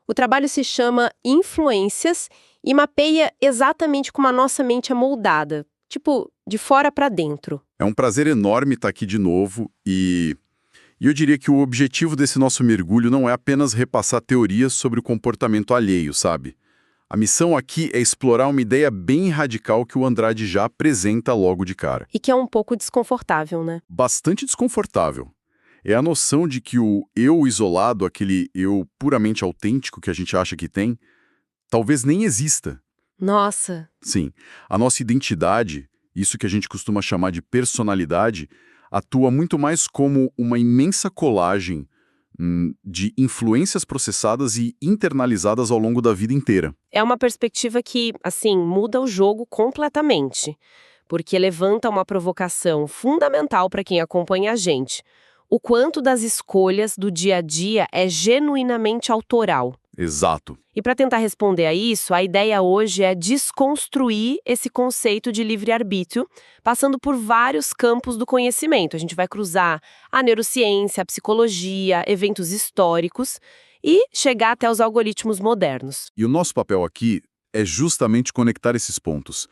O trabalho se chama Influências e mapeia exatamente como a nossa mente é moldada, tipo, de fora para dentro. É um prazer enorme estar aqui de novo e eu diria que o objetivo desse nosso mergulho não é apenas repassar teorias sobre o comportamento alheio, sabe? A missão aqui é explorar uma ideia bem radical que o Andrade já apresenta logo de cara. E que é um pouco desconfortável, né? Bastante desconfortável. É a noção de que o eu isolado, aquele eu puramente autêntico que a gente acha que tem, talvez nem exista. Nossa, Sim, a nossa identidade, isso que a gente costuma chamar de personalidade, atua muito mais como uma imensa colagem de influências processadas e internalizadas ao longo da vida inteira. é uma perspectiva que, assim, muda o jogo completamente, porque levanta uma provocação fundamental para quem acompanha a gente. O quanto das escolhas do dia a dia é genuinamente autoral. Exato. E para tentar responder a isso, a ideia hoje é desconstruir esse conceito de livre-arbítrio, passando por vários campos do conhecimento. A gente vai cruzar a neurociência, a psicologia, eventos históricos e chegar até os algoritmos modernos. E o nosso papel aqui é justamente conectar esses pontos.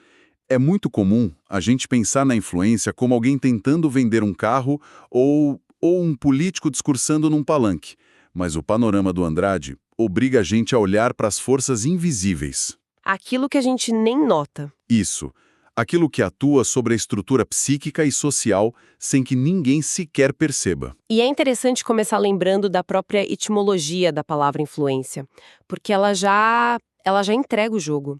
É muito comum a gente pensar na influência como alguém tentando vender um carro ou um político discursando num palanque. Mas o panorama do Andrade obriga a gente a olhar para as forças invisíveis. Aquilo que a gente nem nota. Isso. Aquilo que atua sobre a estrutura psíquica e social sem que ninguém sequer perceba. E é interessante começar lembrando da própria etimologia da palavra influência, porque ela já entrega o jogo.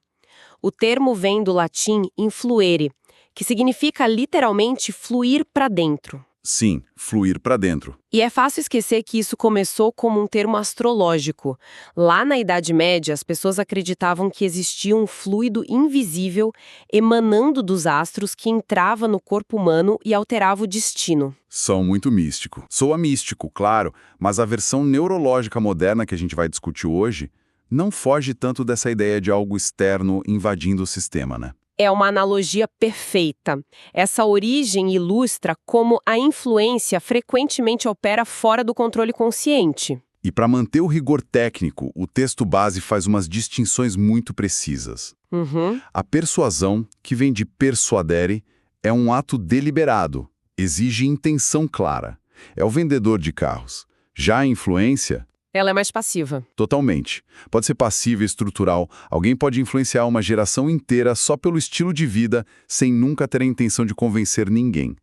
O termo vem do latim influere, que significa literalmente fluir para dentro. Sim, fluir para dentro. E é fácil esquecer que isso começou como um termo astrológico. Lá na Idade Média, as pessoas acreditavam que existia um fluido invisível emanando dos astros que entrava no corpo humano e alterava o destino. São muito místico. Soa místico, claro, mas a versão neurológica moderna que a gente vai discutir hoje não foge tanto dessa ideia de algo externo invadindo o sistema, né? É uma analogia perfeita. Essa origem ilustra como a influência frequentemente opera fora do controle consciente. E para manter o rigor técnico, o texto base faz umas distinções muito precisas. Uhum. A persuasão, que vem de persuadere, é um ato deliberado, exige intenção clara. É o vendedor de carros. Já a influência, Ela é mais passiva. totalmente. Pode ser passiva e estrutural. Alguém pode influenciar uma geração inteira só pelo estilo de vida, sem nunca ter a intenção de convencer ninguém.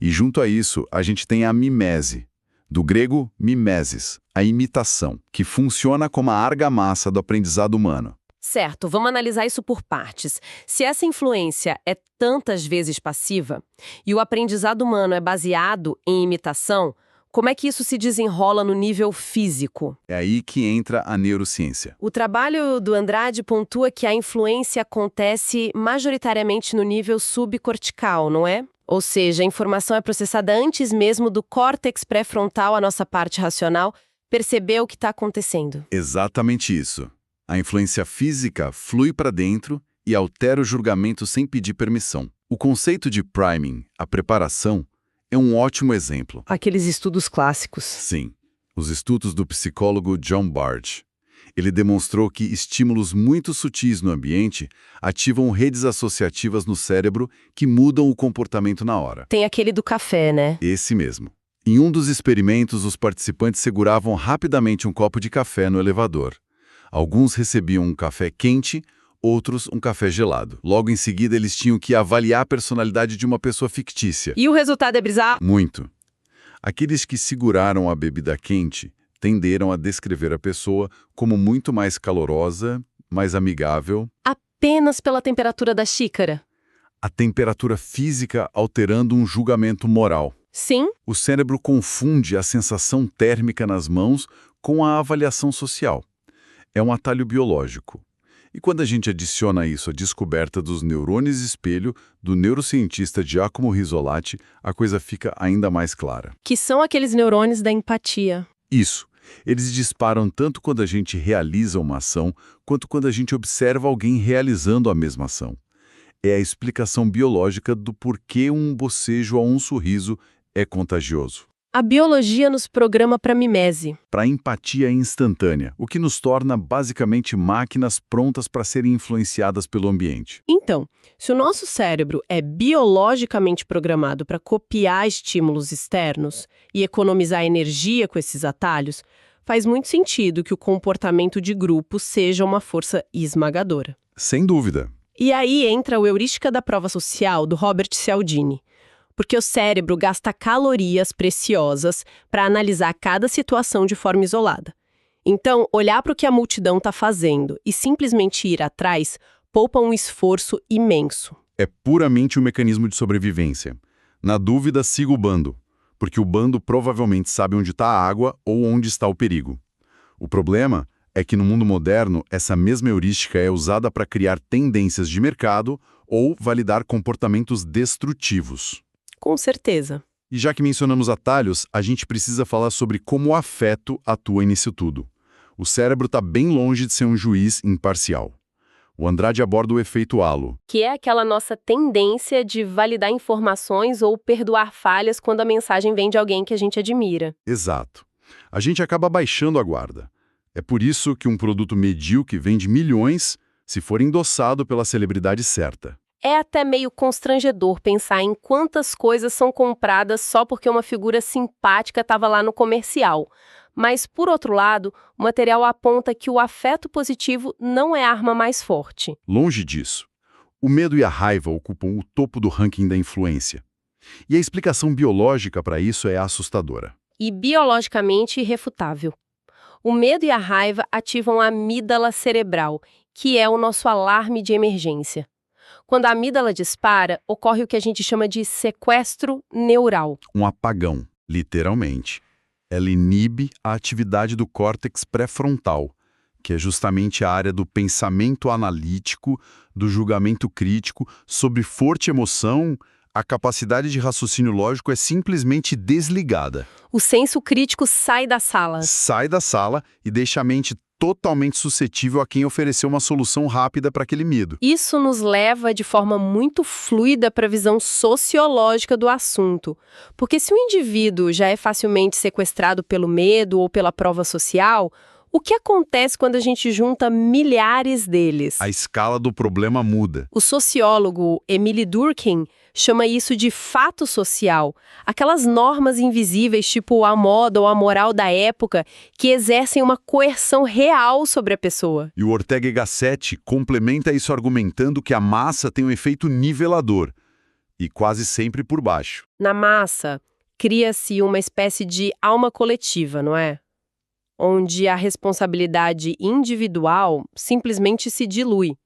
E junto a isso, a gente tem a mimese. Do grego, mimesis, a imitação, que funciona como a argamassa do aprendizado humano. Certo, vamos analisar isso por partes. Se essa influência é tantas vezes passiva e o aprendizado humano é baseado em imitação, como é que isso se desenrola no nível físico? É aí que entra a neurociência. O trabalho do Andrade pontua que a influência acontece majoritariamente no nível subcortical, não é? Ou seja, a informação é processada antes mesmo do córtex pré-frontal, a nossa parte racional, perceber o que está acontecendo. Exatamente isso. A influência física flui para dentro e altera o julgamento sem pedir permissão. O conceito de priming, a preparação, é um ótimo exemplo. Aqueles estudos clássicos. Sim, os estudos do psicólogo John Bargh. Ele demonstrou que estímulos muito sutis no ambiente ativam redes associativas no cérebro que mudam o comportamento na hora. Tem aquele do café, né? Esse mesmo. Em um dos experimentos, os participantes seguravam rapidamente um copo de café no elevador. Alguns recebiam um café quente, outros um café gelado. Logo em seguida, eles tinham que avaliar a personalidade de uma pessoa fictícia. E o resultado é bizarro? Muito. Aqueles que seguraram a bebida quente tenderam a descrever a pessoa como muito mais calorosa, mais amigável, Apenas pela temperatura da xícara. a temperatura física alterando um julgamento moral. Sim, O cérebro confunde a sensação térmica nas mãos com a avaliação social. É um atalho biológico. E quando a gente adiciona isso à descoberta dos neurônios espelho do neurocientista Giacomo Rizzolatti, a coisa fica ainda mais clara. que são aqueles neurônios da empatia. Isso. Eles disparam tanto quando a gente realiza uma ação, quanto quando a gente observa alguém realizando a mesma ação. É a explicação biológica do porquê um bocejo ou um sorriso é contagioso. A biologia nos programa para mimese. Para empatia instantânea, o que nos torna basicamente máquinas prontas para serem influenciadas pelo ambiente. Então, se o nosso cérebro é biologicamente programado para copiar estímulos externos e economizar energia com esses atalhos, faz muito sentido que o comportamento de grupo seja uma força esmagadora. Sem dúvida. E aí entra o heurística da prova social do Robert Cialdini. Porque o cérebro gasta calorias preciosas para analisar cada situação de forma isolada. Então, olhar para o que a multidão está fazendo e simplesmente ir atrás poupa um esforço imenso. É puramente um mecanismo de sobrevivência. Na dúvida, siga o bando, porque o bando provavelmente sabe onde está a água ou onde está o perigo. O problema é que no mundo moderno, essa mesma heurística é usada para criar tendências de mercado ou validar comportamentos destrutivos. Com certeza. E já que mencionamos atalhos, a gente precisa falar sobre como o afeto atua nisso tudo. O cérebro está bem longe de ser um juiz imparcial. O Andrade aborda o efeito halo. Que é aquela nossa tendência de validar informações ou perdoar falhas quando a mensagem vem de alguém que a gente admira. Exato. A gente acaba baixando a guarda. É por isso que um produto medíocre vende milhões se for endossado pela celebridade certa. É até meio constrangedor pensar em quantas coisas são compradas só porque uma figura simpática estava lá no comercial. Mas, por outro lado, o material aponta que o afeto positivo não é a arma mais forte. Longe disso. O medo e a raiva ocupam o topo do ranking da influência. E a explicação biológica para isso é assustadora. E biologicamente irrefutável. O medo e a raiva ativam a amígdala cerebral, que é o nosso alarme de emergência. Quando a amígdala dispara, ocorre o que a gente chama de sequestro neural. Um apagão, literalmente. Ela inibe a atividade do córtex pré-frontal, que é justamente a área do pensamento analítico, do julgamento crítico, sob forte emoção, a capacidade de raciocínio lógico é simplesmente desligada. O senso crítico sai da sala. Sai da sala e deixa a mente totalmente suscetível a quem ofereceu uma solução rápida para aquele medo. Isso nos leva de forma muito fluida para a visão sociológica do assunto. Porque se o indivíduo já é facilmente sequestrado pelo medo ou pela prova social, o que acontece quando a gente junta milhares deles? A escala do problema muda. O sociólogo Emile Durkheim chama isso de fato social. Aquelas normas invisíveis, tipo a moda ou a moral da época, que exercem uma coerção real sobre a pessoa. E o Ortega y Gasset complementa isso argumentando que a massa tem um efeito nivelador, e quase sempre por baixo. Na massa, cria-se uma espécie de alma coletiva, não é? Onde a responsabilidade individual simplesmente se dilui.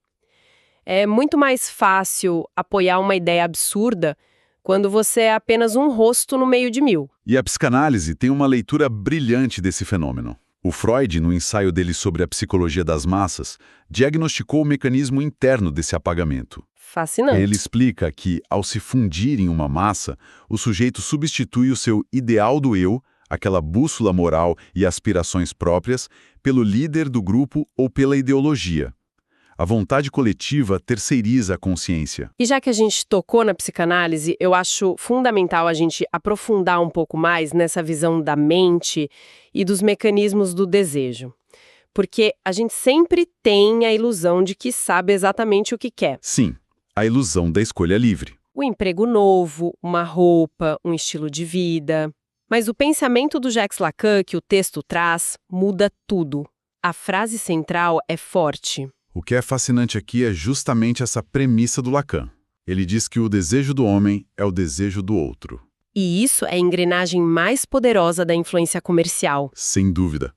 É muito mais fácil apoiar uma ideia absurda quando você é apenas um rosto no meio de mil. E a psicanálise tem uma leitura brilhante desse fenômeno. O Freud, no ensaio dele sobre a psicologia das massas, diagnosticou o mecanismo interno desse apagamento. Fascinante. Ele explica que, ao se fundir em uma massa, o sujeito substitui o seu ideal do eu, aquela bússola moral e aspirações próprias, pelo líder do grupo ou pela ideologia. A vontade coletiva terceiriza a consciência. E já que a gente tocou na psicanálise, eu acho fundamental a gente aprofundar um pouco mais nessa visão da mente e dos mecanismos do desejo. Porque a gente sempre tem a ilusão de que sabe exatamente o que quer. Sim, a ilusão da escolha livre. O emprego novo, uma roupa, um estilo de vida. Mas o pensamento do Jacques Lacan que o texto traz muda tudo. A frase central é forte. O que é fascinante aqui é justamente essa premissa do Lacan. Ele diz que o desejo do homem é o desejo do outro. E isso é a engrenagem mais poderosa da influência comercial. Sem dúvida.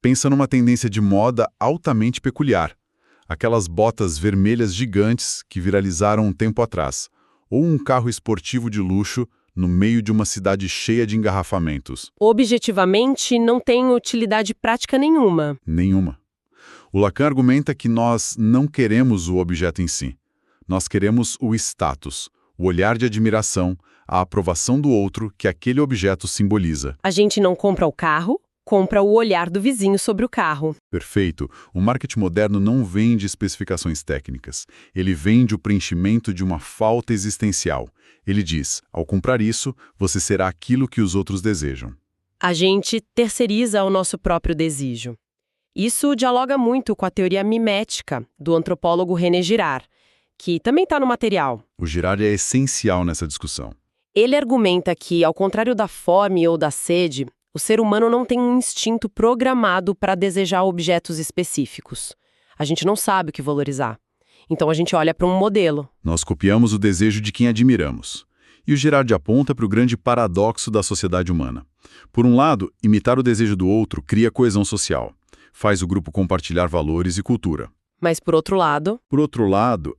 Pensa numa tendência de moda altamente peculiar. Aquelas botas vermelhas gigantes que viralizaram um tempo atrás. Ou um carro esportivo de luxo no meio de uma cidade cheia de engarrafamentos. Objetivamente, não tem utilidade prática nenhuma. Nenhuma. O Lacan argumenta que nós não queremos o objeto em si. Nós queremos o status, o olhar de admiração, a aprovação do outro que aquele objeto simboliza. A gente não compra o carro, compra o olhar do vizinho sobre o carro. Perfeito. O marketing moderno não vende especificações técnicas. Ele vende o preenchimento de uma falta existencial. Ele diz, ao comprar isso, você será aquilo que os outros desejam. A gente terceiriza o nosso próprio desejo. Isso dialoga muito com a teoria mimética do antropólogo René Girard, que também está no material. O Girard é essencial nessa discussão. Ele argumenta que, ao contrário da fome ou da sede, o ser humano não tem um instinto programado para desejar objetos específicos. A gente não sabe o que valorizar. Então a gente olha para um modelo. Nós copiamos o desejo de quem admiramos. E o Girard aponta para o grande paradoxo da sociedade humana. Por um lado, imitar o desejo do outro cria coesão social, faz o grupo compartilhar valores e cultura. Mas, por outro lado,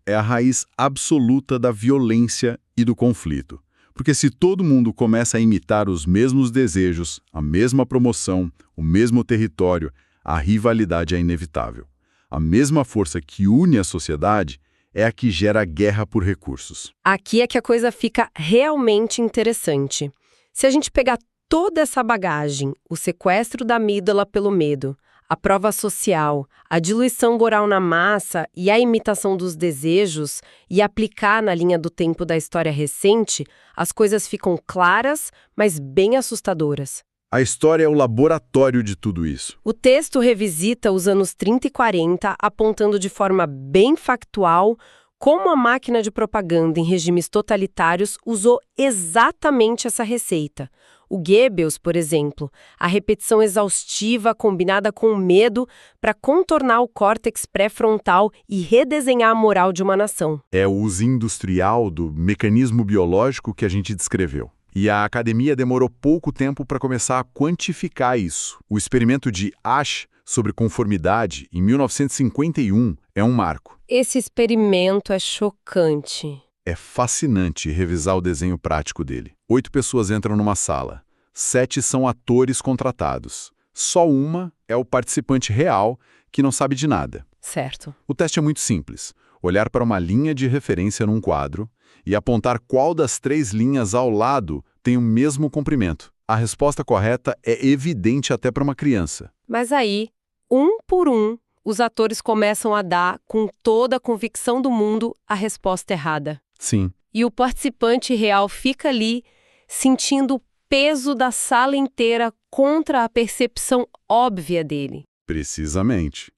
É a raiz absoluta da violência e do conflito. Porque se todo mundo começa a imitar os mesmos desejos, a mesma promoção, o mesmo território, a rivalidade é inevitável. A mesma força que une a sociedade é a que gera a guerra por recursos. aqui é que a coisa fica realmente interessante. Se a gente pegar toda essa bagagem, o sequestro da amígdala pelo medo, a prova social, a diluição moral na massa e a imitação dos desejos, e aplicar na linha do tempo da história recente, as coisas ficam claras, mas bem assustadoras. A história é o laboratório de tudo isso. O texto revisita os anos 30 e 40, apontando de forma bem factual como a máquina de propaganda em regimes totalitários usou exatamente essa receita. O Goebbels, por exemplo, a repetição exaustiva combinada com o medo para contornar o córtex pré-frontal e redesenhar a moral de uma nação. É o uso industrial do mecanismo biológico que a gente descreveu. E a academia demorou pouco tempo para começar a quantificar isso. O experimento de Asch sobre conformidade, em 1951, é um marco. Esse experimento é chocante. É fascinante revisar o desenho prático dele. 8 pessoas entram numa sala. 7 são atores contratados. Só uma é o participante real, que não sabe de nada. Certo. O teste é muito simples. Olhar para uma linha de referência num quadro e apontar qual das 3 linhas ao lado tem o mesmo comprimento. A resposta correta é evidente até para uma criança. Mas aí, um por um, os atores começam a dar, com toda a convicção do mundo, a resposta errada. Sim. E o participante real fica ali, sentindo o peso da sala inteira contra a percepção óbvia dele. Precisamente.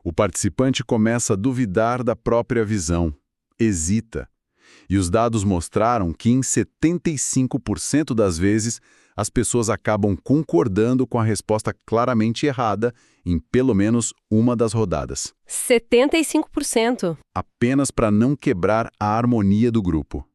O participante começa a duvidar da própria visão, hesita. E os dados mostraram que em 75% das vezes as pessoas acabam concordando com a resposta claramente errada em pelo menos uma das rodadas. 75%. Apenas para não quebrar a harmonia do grupo.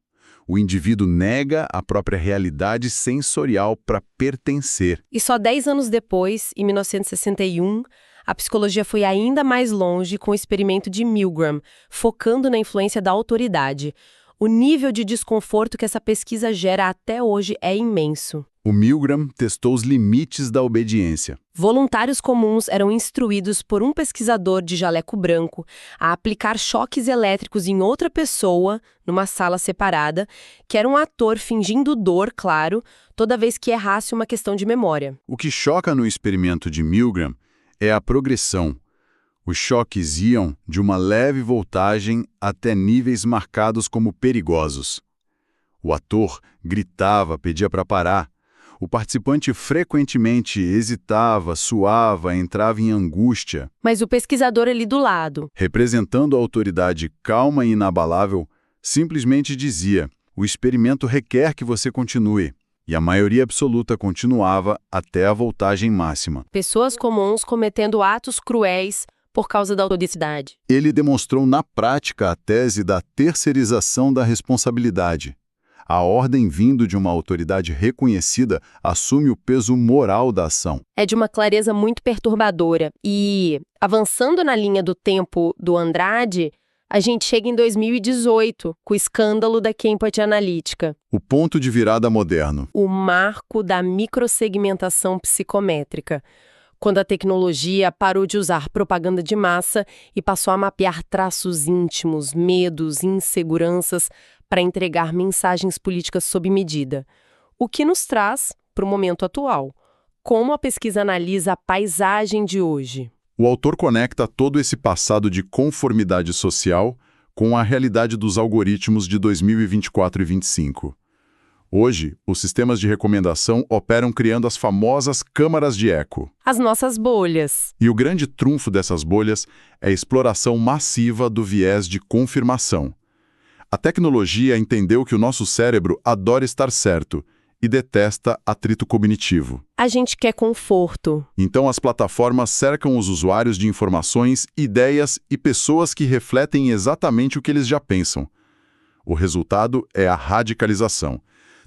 O indivíduo nega a própria realidade sensorial para pertencer. E só 10 anos depois, em 1961, a psicologia foi ainda mais longe com o experimento de Milgram, focando na influência da autoridade. O nível de desconforto que essa pesquisa gera até hoje é imenso. O Milgram testou os limites da obediência. Voluntários comuns eram instruídos por um pesquisador de jaleco branco a aplicar choques elétricos em outra pessoa, numa sala separada, que era um ator fingindo dor, claro, toda vez que errasse uma questão de memória. O que choca no experimento de Milgram é a progressão. Os choques iam de uma leve voltagem até níveis marcados como perigosos. O ator gritava, pedia para parar. O participante frequentemente hesitava, suava, entrava em angústia. Mas o pesquisador ali do lado, Representando a autoridade calma e inabalável, simplesmente dizia: o experimento requer que você continue. E a maioria absoluta continuava até a voltagem máxima. pessoas comuns cometendo atos cruéis por causa da autoridade. Ele demonstrou na prática a tese da terceirização da responsabilidade. A ordem vindo de uma autoridade reconhecida assume o peso moral da ação. É de uma clareza muito perturbadora. E, avançando na linha do tempo do Andrade, a gente chega em 2018, com o escândalo da Cambridge Analytica, O ponto de virada moderno. o marco da microsegmentação psicométrica, quando a tecnologia parou de usar propaganda de massa e passou a mapear traços íntimos, medos, inseguranças para entregar mensagens políticas sob medida. O que nos traz para o momento atual. como a pesquisa analisa a paisagem de hoje. O autor conecta todo esse passado de conformidade social com a realidade dos algoritmos de 2024 e 2025. Hoje, os sistemas de recomendação operam criando as famosas câmaras de eco. As nossas bolhas. E o grande trunfo dessas bolhas é a exploração massiva do viés de confirmação. A tecnologia entendeu que o nosso cérebro adora estar certo e detesta atrito cognitivo. A gente quer conforto. Então as plataformas cercam os usuários de informações, ideias e pessoas que refletem exatamente o que eles já pensam. O resultado é a radicalização,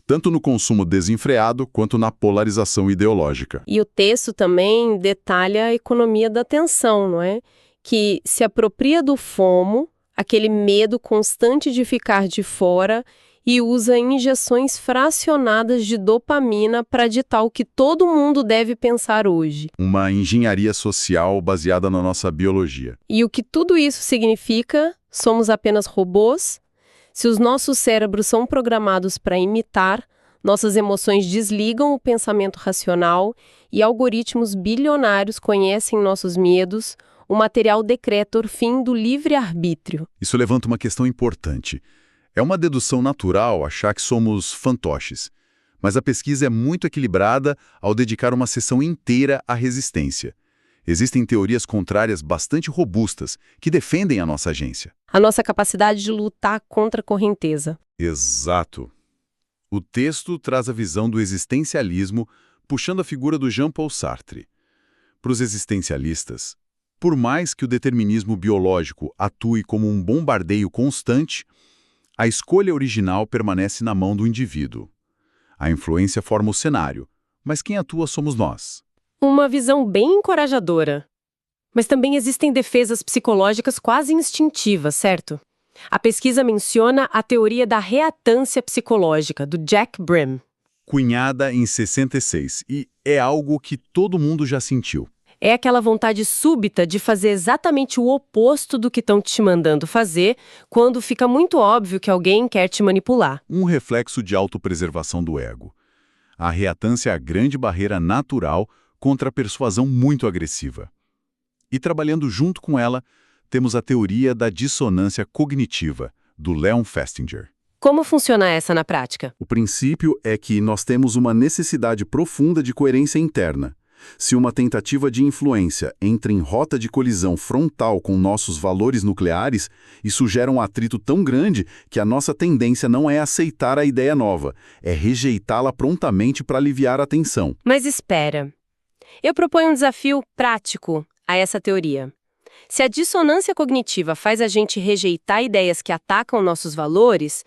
tanto no consumo desenfreado quanto na polarização ideológica. E o texto também detalha a economia da atenção, não é? Que se apropria do FOMO, aquele medo constante de ficar de fora, e usa injeções fracionadas de dopamina para ditar o que todo mundo deve pensar hoje. Uma engenharia social baseada na nossa biologia. E o que tudo isso significa? Somos apenas robôs? Se os nossos cérebros são programados para imitar, nossas emoções desligam o pensamento racional e algoritmos bilionários conhecem nossos medos, o material decreta o fim do livre-arbítrio. Isso levanta uma questão importante. É uma dedução natural achar que somos fantoches, mas a pesquisa é muito equilibrada ao dedicar uma sessão inteira à resistência. Existem teorias contrárias bastante robustas que defendem a nossa agência. A nossa capacidade de lutar contra a correnteza. Exato. O texto traz a visão do existencialismo, puxando a figura do Jean-Paul Sartre. Para os existencialistas, por mais que o determinismo biológico atue como um bombardeio constante, a escolha original permanece na mão do indivíduo. A influência forma o cenário, mas quem atua somos nós. Uma visão bem encorajadora. Mas também existem defesas psicológicas quase instintivas, certo? A pesquisa menciona a teoria da reatância psicológica, do Jack Brim. Cunhada em 66, e é algo que todo mundo já sentiu. É aquela vontade súbita de fazer exatamente o oposto do que estão te mandando fazer, quando fica muito óbvio que alguém quer te manipular. Um reflexo de autopreservação do ego. A reatância é a grande barreira natural contra a persuasão muito agressiva. E trabalhando junto com ela, temos a teoria da dissonância cognitiva, do Leon Festinger. Como funciona essa na prática? O princípio é que nós temos uma necessidade profunda de coerência interna. Se uma tentativa de influência entra em rota de colisão frontal com nossos valores nucleares, isso gera um atrito tão grande que a nossa tendência não é aceitar a ideia nova, é rejeitá-la prontamente para aliviar a tensão. Mas espera. Eu proponho um desafio prático a essa teoria. Se a dissonância cognitiva faz a gente rejeitar ideias que atacam nossos valores,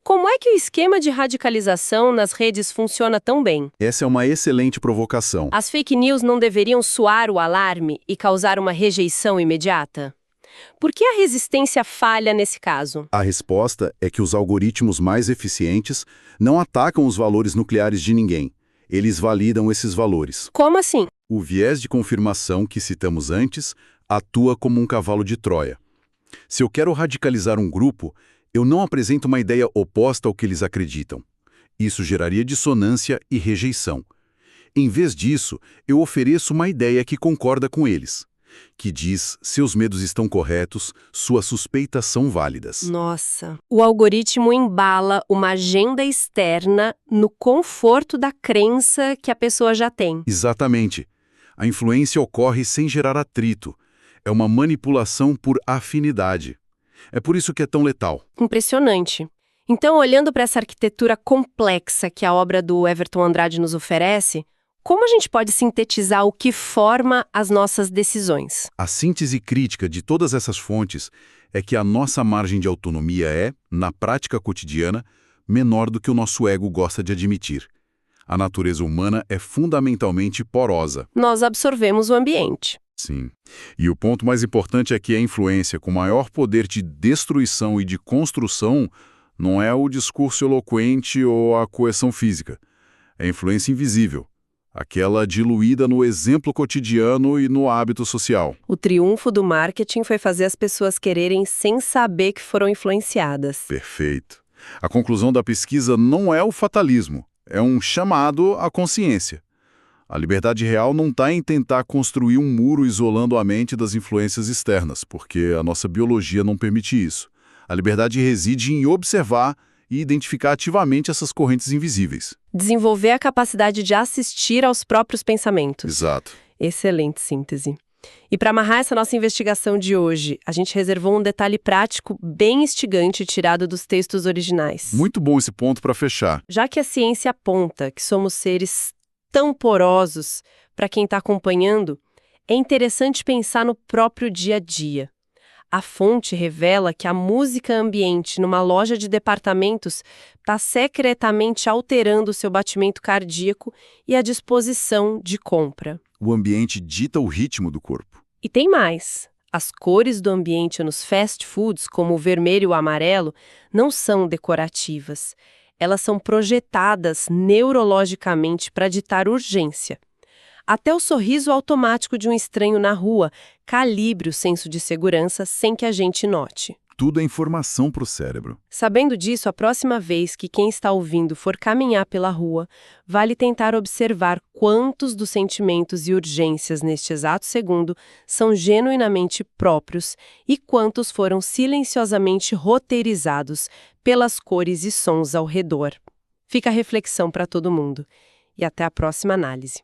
como é que o esquema de radicalização nas redes funciona tão bem? Essa é uma excelente provocação. As fake news não deveriam soar o alarme e causar uma rejeição imediata? Por que a resistência falha nesse caso? A resposta é que os algoritmos mais eficientes não atacam os valores nucleares de ninguém. Eles validam esses valores. Como assim? O viés de confirmação que citamos antes atua como um cavalo de Troia. Se eu quero radicalizar um grupo, eu não apresento uma ideia oposta ao que eles acreditam. Isso geraria dissonância e rejeição. Em vez disso, eu ofereço uma ideia que concorda com eles, que diz seus medos estão corretos, suas suspeitas são válidas. Nossa, o algoritmo embala uma agenda externa no conforto da crença que a pessoa já tem. Exatamente. A influência ocorre sem gerar atrito. É uma manipulação por afinidade. É por isso que é tão letal. Impressionante. Então, olhando para essa arquitetura complexa que a obra do Everton Andrade nos oferece, como a gente pode sintetizar o que forma as nossas decisões? A síntese crítica de todas essas fontes é que a nossa margem de autonomia é, na prática cotidiana, menor do que o nosso ego gosta de admitir. A natureza humana é fundamentalmente porosa. Nós absorvemos o ambiente. Sim. E o ponto mais importante é que a influência com maior poder de destruição e de construção não é o discurso eloquente ou a coerção física. É a influência invisível, aquela diluída no exemplo cotidiano e no hábito social. O triunfo do marketing foi fazer as pessoas quererem sem saber que foram influenciadas. Perfeito. A conclusão da pesquisa não é o fatalismo, é um chamado à consciência. A liberdade real não está em tentar construir um muro isolando a mente das influências externas, porque a nossa biologia não permite isso. A liberdade reside em observar e identificar ativamente essas correntes invisíveis. Desenvolver a capacidade de assistir aos próprios pensamentos. Exato. Excelente síntese. E para amarrar essa nossa investigação de hoje, a gente reservou um detalhe prático bem instigante tirado dos textos originais. Muito bom esse ponto para fechar. Já que a ciência aponta que somos seres tão porosos, para quem está acompanhando, é interessante pensar no próprio dia a dia. A fonte revela que a música ambiente numa loja de departamentos está secretamente alterando o seu batimento cardíaco e a disposição de compra. O ambiente dita o ritmo do corpo. E tem mais. As cores do ambiente nos fast foods, como o vermelho e o amarelo, não são decorativas. Elas são projetadas neurologicamente para ditar urgência. Até o sorriso automático de um estranho na rua calibre o senso de segurança sem que a gente note. Tudo é informação para o cérebro. Sabendo disso, a próxima vez que quem está ouvindo for caminhar pela rua, vale tentar observar quantos dos sentimentos e urgências neste exato segundo são genuinamente próprios e quantos foram silenciosamente roteirizados pelas cores e sons ao redor. Fica a reflexão para todo mundo. E até a próxima análise.